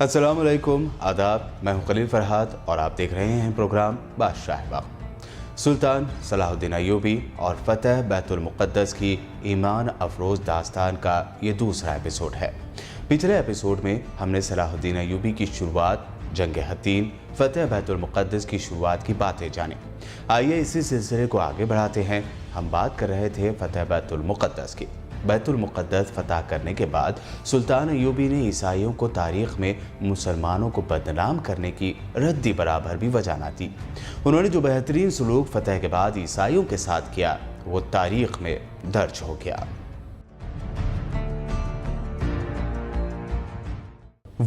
السلام علیکم، آداب۔ میں ہوں خلیل فرحات اور آپ دیکھ رہے ہیں پروگرام بادشاہ وقت۔ سلطان صلاح الدین ایوبی اور فتح بیت المقدس کی ایمان افروز داستان کا یہ دوسرا ایپیسوڈ ہے۔ پچھلے ایپیسوڈ میں ہم نے صلاح الدین ایوبی کی شروعات، جنگ حطین، فتح بیت المقدس کی شروعات کی باتیں جانیں۔ آئیے اسی سلسلے کو آگے بڑھاتے ہیں۔ ہم بات کر رہے تھے فتح بیت المقدس کی۔ بیت المقدس فتح کرنے کے بعد سلطان ایوبی نے عیسائیوں کو تاریخ میں مسلمانوں کو بدنام کرنے کی ردی برابر بھی وجہ نہ دی۔ انہوں نے جو بہترین سلوک فتح کے بعد عیسائیوں کے ساتھ کیا وہ تاریخ میں درج ہو گیا۔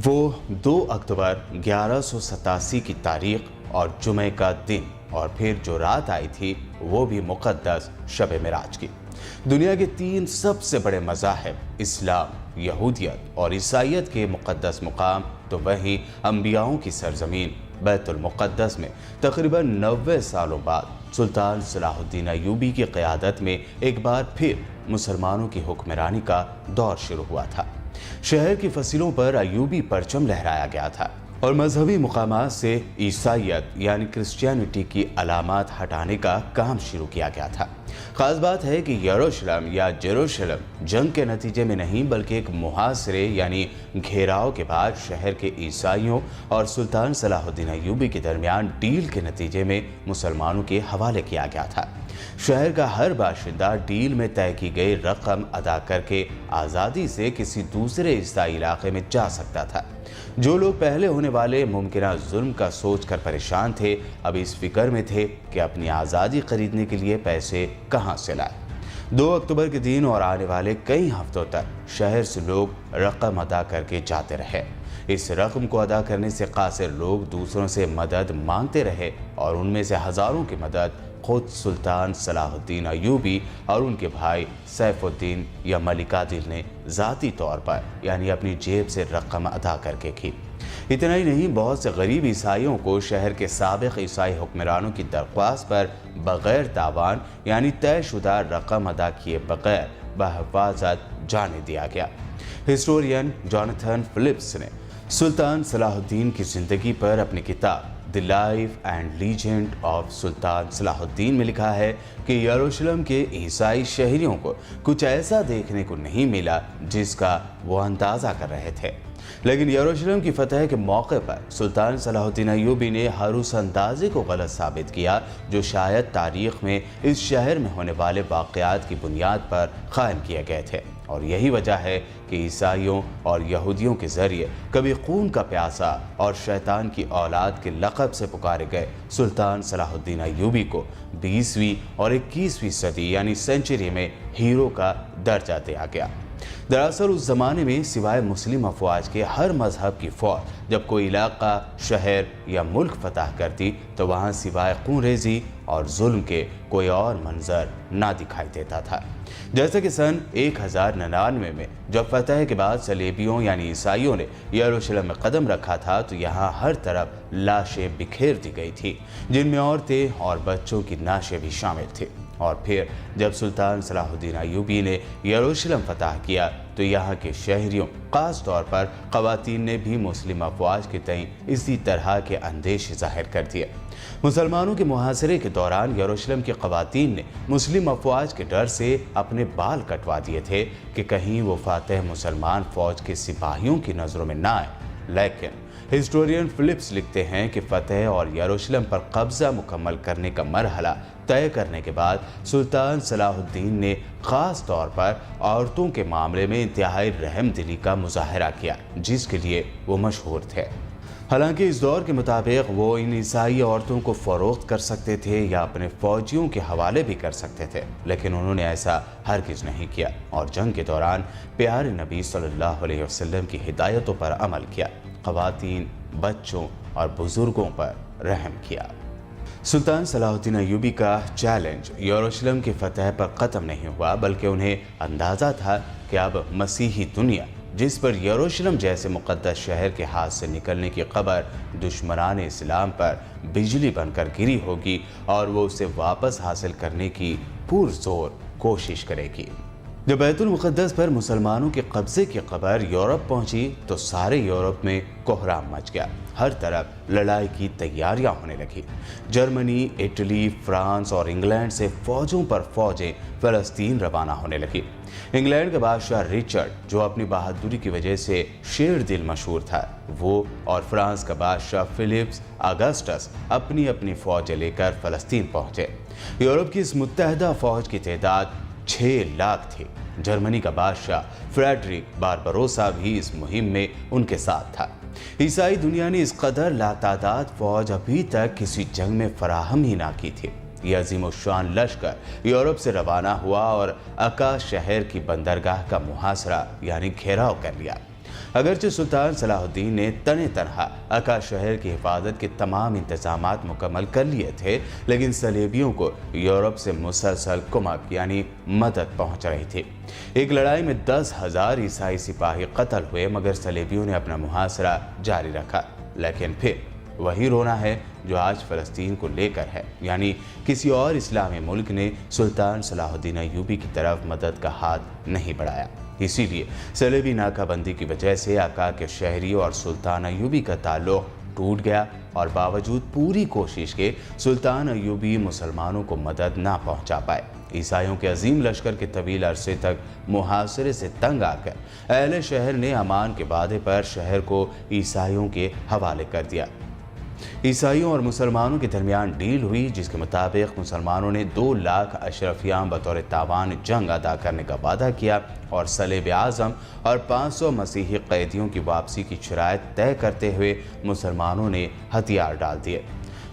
وہ 2 اکتوبر 1187 کی تاریخ اور جمعہ کا دن اور پھر جو رات آئی تھی وہ بھی مقدس شب معراج کی۔ دنیا کے 3 سب سے بڑے مذاہب اسلام، یہودیت اور عیسائیت کے مقدس مقام تو وہیں انبیاؤں کی سرزمین بیت المقدس میں تقریباً 90 سالوں بعد سلطان صلاح الدین ایوبی کی قیادت میں ایک بار پھر مسلمانوں کی حکمرانی کا دور شروع ہوا تھا۔ شہر کی فصلوں پر ایوبی پرچم لہرایا گیا تھا اور مذہبی مقامات سے عیسائیت یعنی کرسچینٹی کی علامات ہٹانے کا کام شروع کیا گیا تھا۔ خاص بات ہے کہ یروشلم یا جیروشلم جنگ کے نتیجے میں نہیں بلکہ ایک محاصرے یعنی گھیراؤ کے بعد شہر کے عیسائیوں اور سلطان صلاح الدین ایوبی کے درمیان ڈیل کے نتیجے میں مسلمانوں کے حوالے کیا گیا تھا۔ شہر کا ہر باشندہ ڈیل میں طے کی گئی رقم ادا کر کے آزادی سے کسی دوسرے عیسائی علاقے میں جا سکتا تھا۔ جو لوگ پہلے ہونے والے ممکنہ ظلم کا سوچ کر پریشان تھے اب اس فکر میں تھے کہ اپنی آزادی خریدنے کے لیے پیسے کہاں سے لائیں۔ 2 اکتوبر کے دن اور آنے والے کئی ہفتوں تک شہر سے لوگ رقم ادا کر کے جاتے رہے۔ اس رقم کو ادا کرنے سے قاصر لوگ دوسروں سے مدد مانگتے رہے اور ان میں سے ہزاروں کی مدد خود سلطان صلاح الدین ایوبی اور ان کے بھائی سیف الدین یا ملک عادل نے ذاتی طور پر یعنی اپنی جیب سے رقم ادا کر کے کی۔ اتنا ہی نہیں، بہت سے غریب عیسائیوں کو شہر کے سابق عیسائی حکمرانوں کی درخواست پر بغیر تاوان یعنی طے شدہ رقم ادا کیے بغیر بحفاظت جانے دیا گیا۔ ہسٹورین جوناتھن فلپس نے سلطان صلاح الدین کی زندگی پر اپنی کتاب the life and legend of Sultan Salahuddin میں لکھا ہے کہ یروشلم کے عیسائی شہریوں کو کچھ ایسا دیکھنے کو نہیں ملا جس کا وہ اندازہ کر رہے تھے، لیکن یروشلم کی فتح کے موقع پر سلطان صلاح الدین ایوبی نے ہر اس اندازے کو غلط ثابت کیا جو شاید تاریخ میں اس شہر میں ہونے والے واقعات کی بنیاد پر قائم کیے گئے تھے، اور یہی وجہ ہے کہ عیسائیوں اور یہودیوں کے ذریعے کبھی خون کا پیاسا اور شیطان کی اولاد کے لقب سے پکارے گئے سلطان صلاح الدین ایوبی کو 20ویں اور 21ویں صدی یعنی سینچری میں ہیرو کا درجہ دیا گیا۔ دراصل اس زمانے میں سوائے مسلم افواج کے ہر مذہب کی فوج جب کوئی علاقہ، شہر یا ملک فتح کرتی تو وہاں سوائے خون ریزی اور ظلم کے کوئی اور منظر نہ دکھائی دیتا تھا۔ جیسے کہ سن 1099 میں جب فتح کے بعد صلیبیوں یعنی عیسائیوں نے یروشلم میں قدم رکھا تھا تو یہاں ہر طرف لاشیں بکھیر دی گئی تھی، جن میں عورتیں اور بچوں کی نعشیں بھی شامل تھیں۔ اور پھر جب سلطان صلاح الدین ایوبی نے یروشلم فتح کیا تو یہاں کے شہریوں، خاص طور پر خواتین نے بھی مسلم افواج کے تئیں اسی طرح کے اندیشے ظاہر کر دیے۔ مسلمانوں کے محاصرے کے دوران یروشلم کی خواتین نے مسلم افواج کے ڈر سے اپنے بال کٹوا دیے تھے کہ کہیں وہ فاتح مسلمان فوج کے سپاہیوں کی نظروں میں نہ آئے، لیکن ہسٹورین فلپس لکھتے ہیں کہ فتح اور یروشلم پر قبضہ مکمل کرنے کا مرحلہ طے کرنے کے بعد سلطان صلاح الدین نے خاص طور پر عورتوں کے معاملے میں انتہائی رحم دلی کا مظاہرہ کیا جس کے لیے وہ مشہور تھے۔ حالانکہ اس دور کے مطابق وہ ان عیسائی عورتوں کو فروخت کر سکتے تھے یا اپنے فوجیوں کے حوالے بھی کر سکتے تھے، لیکن انہوں نے ایسا ہرگز نہیں کیا اور جنگ کے دوران پیارے نبی صلی اللہ علیہ وسلم کی ہدایتوں پر عمل کیا، خواتین، بچوں اور بزرگوں پر رحم کیا۔ سلطان صلاح الدین ایوبی کا چیلنج یروشلم کی فتح پر ختم نہیں ہوا، بلکہ انہیں اندازہ تھا کہ اب مسیحی دنیا جس پر یروشلم جیسے مقدس شہر کے ہاتھ سے نکلنے کی خبر دشمنان اسلام پر بجلی بن کر گری ہوگی اور وہ اسے واپس حاصل کرنے کی پرزور کوشش کرے گی۔ جب بیت المقدس پر مسلمانوں کے قبضے کی خبر یورپ پہنچی تو سارے یورپ میں کوہرام مچ گیا۔ ہر طرف لڑائی کی تیاریاں ہونے لگی۔ جرمنی، اٹلی، فرانس اور انگلینڈ سے فوجوں پر فوجیں فلسطین روانہ ہونے لگی۔ انگلینڈ کا بادشاہ رچرڈ، جو اپنی بہادری کی وجہ سے شیر دل مشہور تھا، وہ اور فرانس کا بادشاہ فلپس آگسٹس اپنی اپنی فوجیں لے کر فلسطین پہنچے۔ یورپ کی اس متحدہ فوج کی تعداد 6 لاکھ تھی۔ جرمنی کا بادشاہ فریڈرک باربروسا بھی اس مہم میں ان کے ساتھ تھا۔ عیسائی دنیا نے اس قدر لاتعداد فوج ابھی تک کسی جنگ میں فراہم ہی نہ کی تھی۔ یہ عظیم الشان لشکر یورپ سے روانہ ہوا اور عکا شہر کی بندرگاہ کا محاصرہ یعنی گھیراؤ کر لیا۔ اگرچہ سلطان صلاح الدین نے تنہا عکا شہر کی حفاظت کے تمام انتظامات مکمل کر لیے تھے، لیکن صلیبیوں کو یورپ سے مسلسل کمک یعنی مدد پہنچ رہی تھی۔ ایک لڑائی میں 10,000 عیسائی سپاہی قتل ہوئے، مگر صلیبیوں نے اپنا محاصرہ جاری رکھا۔ لیکن پھر وہی رونا ہے جو آج فلسطین کو لے کر ہے، یعنی کسی اور اسلامی ملک نے سلطان صلاح الدین ایوبی کی طرف مدد کا ہاتھ نہیں بڑھایا۔ اسی لیے صلیبی ناکہ بندی کی وجہ سے عکا کے شہری اور سلطان ایوبی کا تعلق ٹوٹ گیا، اور باوجود پوری کوشش کے سلطان ایوبی مسلمانوں کو مدد نہ پہنچا پائے۔ عیسائیوں کے عظیم لشکر کے طویل عرصے تک محاصرے سے تنگ آ کر اہل شہر نے امان کے وعدے پر شہر کو عیسائیوں کے حوالے کر دیا۔ عیسائیوں اور مسلمانوں کے درمیان ڈیل ہوئی، جس کے مطابق مسلمانوں نے 2 لاکھ اشرفیاں بطور تاوان جنگ ادا کرنے کا وعدہ کیا، اور صلیب اعظم اور 500 مسیحی قیدیوں کی واپسی کی شرائط طے کرتے ہوئے مسلمانوں نے ہتھیار ڈال دیے۔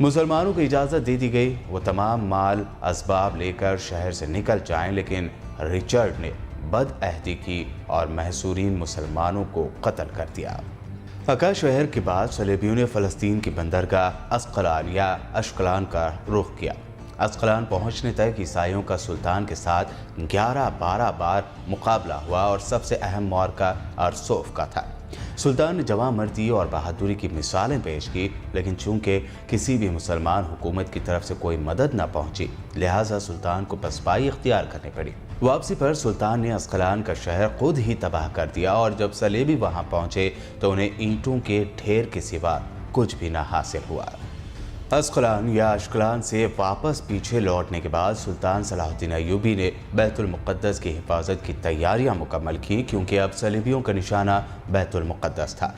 مسلمانوں کو اجازت دے دی گئی وہ تمام مال اسباب لے کر شہر سے نکل جائیں، لیکن رچرڈ نے بدعہدی کی اور محصورین مسلمانوں کو قتل کر دیا۔ عکا شہر کے بعد صلیبیوں نے فلسطین کی بندرگاہ اسقلان یا اشقلان کا رخ کیا۔ اسقلان پہنچنے تک عیسائیوں کا سلطان کے ساتھ 11-12 بار مقابلہ ہوا، اور سب سے اہم معرکہ ارسوف کا تھا۔ سلطان نے جواں مردی اور بہادری کی مثالیں پیش کی، لیکن چونکہ کسی بھی مسلمان حکومت کی طرف سے کوئی مدد نہ پہنچی، لہٰذا سلطان کو پسپائی اختیار کرنی پڑی۔ واپسی پر سلطان نے اسقلان کا شہر خود ہی تباہ کر دیا، اور جب صلیبی وہاں پہنچے تو انہیں اینٹوں کے ڈھیر کے سوا کچھ بھی نہ حاصل ہوا۔ اسقلان یا اشقلان سے واپس پیچھے لوٹنے کے بعد سلطان صلاح الدین ایوبی نے بیت المقدس کی حفاظت کی تیاریاں مکمل کی، کیونکہ اب صلیبیوں کا نشانہ بیت المقدس تھا۔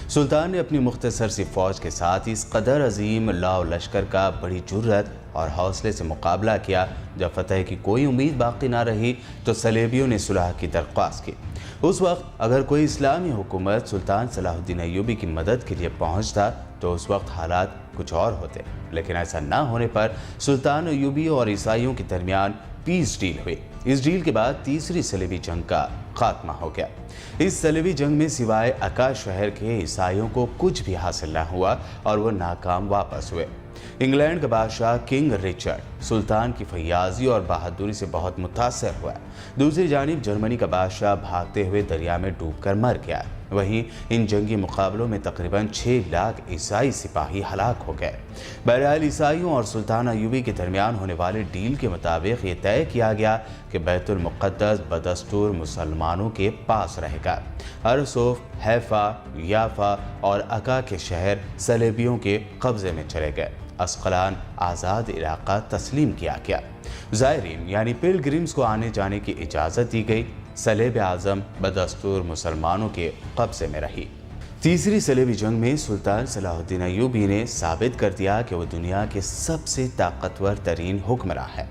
سلطان نے اپنی مختصر سی فوج کے ساتھ اس قدر عظیم لاؤ لشکر کا بڑی جرأت اور حوصلے سے مقابلہ کیا۔ جب فتح کی کوئی امید باقی نہ رہی تو صلیبیوں نے صلح کی درخواست کی۔ اس وقت اگر کوئی اسلامی حکومت سلطان صلاح الدین ایوبی کی مدد کے لیے پہنچتا تو اس وقت حالات کچھ اور ہوتے، لیکن ایسا نہ ہونے پر سلطان ایوبی اور عیسائیوں کے درمیان پیس ڈیل ہوئی۔ اس ڈیل کے بعد تیسری صلیبی جنگ کا خاتمہ ہو گیا۔ اس صلیبی جنگ میں سوائے عکا شہر کے عیسائیوں کو کچھ بھی حاصل نہ ہوا، اور وہ ناکام واپس ہوئے۔ انگلینڈ کا بادشاہ کنگ رچرڈ سلطان کی فیاضی اور بہادری سے بہت متاثر ہوا۔ دوسری جانب جرمنی کا بادشاہ بھاگتے ہوئے دریا میں ڈوب کر مر گیا۔ وہیں ان جنگی مقابلوں میں تقریباً 6 لاکھ عیسائی سپاہی ہلاک ہو گئے۔ بہرحال عیسائیوں اور سلطان ایوبی کے درمیان ہونے والے ڈیل کے مطابق یہ طے کیا گیا کہ بیت المقدس بدستور مسلمانوں کے پاس رہے گا۔ ارسوف، حیفا، یافا اور عکا کے شہر صلیبیوں کے قبضے میں چلے گئے۔ اسقلان آزاد علاقہ تسلیم کیا گیا۔ زائرین یعنی پلگرمز کو آنے جانے کی اجازت دی گئی۔ صلیب اعظم بدستور مسلمانوں کے قبضے میں رہی۔ تیسری صلیبی جنگ میں سلطان صلاح الدین ایوبی نے ثابت کر دیا کہ وہ دنیا کے سب سے طاقتور ترین حکمراں ہے۔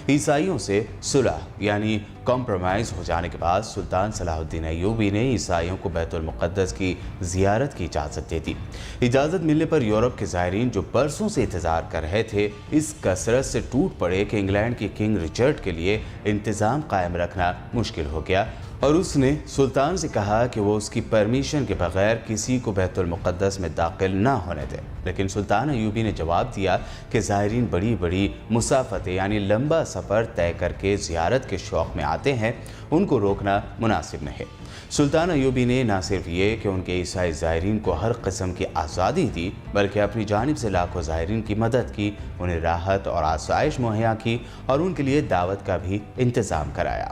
عیسائیوں سے صلح یعنی کمپرومائز ہو جانے کے بعد سلطان صلاح الدین ایوبی نے عیسائیوں کو بیت المقدس کی زیارت کی اجازت دے دی۔ اجازت ملنے پر یورپ کے زائرین جو برسوں سے انتظار کر رہے تھے اس کثرت سے ٹوٹ پڑے کہ انگلینڈ کے کنگ رچرڈ کے لیے انتظام قائم رکھنا مشکل ہو گیا، اور اس نے سلطان سے کہا کہ وہ اس کی پرمیشن کے بغیر کسی کو بیت المقدس میں داخل نہ ہونے دے۔ لیکن سلطان ایوبی نے جواب دیا کہ زائرین بڑی بڑی مسافتیں یعنی لمبا سفر طے کر کے زیارت کے شوق میں آتے ہیں، ان کو روکنا مناسب نہیں۔ سلطان ایوبی نے نہ صرف یہ کہ ان کے عیسائی زائرین کو ہر قسم کی آزادی دی، بلکہ اپنی جانب سے لاکھوں زائرین کی مدد کی، انہیں راحت اور آسائش مہیا کی، اور ان کے لیے دعوت کا بھی انتظام کرایا۔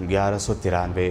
1193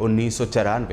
1994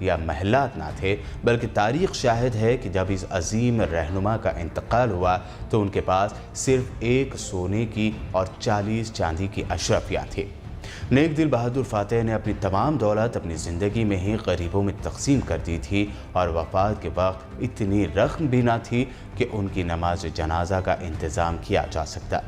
یا محلات نہ تھے، بلکہ تاریخ شاہد ہے کہ جب اس عظیم رہنما کا انتقال ہوا تو ان کے پاس صرف ایک سونے کی اور 40 چاندی کی اشرفیاں تھیں۔ نیک دل بہادر فاتح نے اپنی تمام دولت اپنی زندگی میں ہی غریبوں میں تقسیم کر دی تھی، اور وفات کے وقت اتنی رقم بھی نہ تھی کہ ان کی نماز جنازہ کا انتظام کیا جا سکتا۔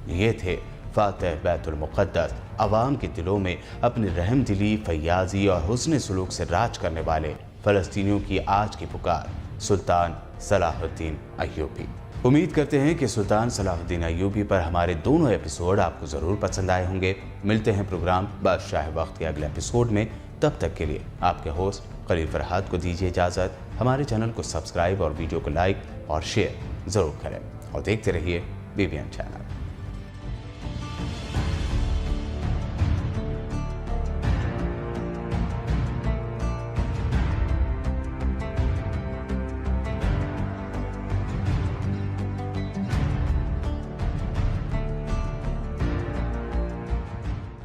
یہ تھے فاتح بیت المقدس، عوام کے دلوں میں اپنی رحم دلی، فیاضی اور حسن سلوک سے راج کرنے والے فلسطینیوں کی آج کی پکار، سلطان صلاح الدین ایوبی۔ امید کرتے ہیں کہ سلطان صلاح الدین ایوبی پر ہمارے دونوں ایپیسوڈ آپ کو ضرور پسند آئے ہوں گے۔ ملتے ہیں پروگرام بادشاہ وقت کے اگلے ایپیسوڈ میں، تب تک کے لیے آپ کے ہوسٹ خلیل فرحات کو دیجیے اجازت۔ ہمارے چینل کو سبسکرائب اور ویڈیو کو لائک اور شیئر ضرور کریں، اور دیکھتے رہیے BBN چینل۔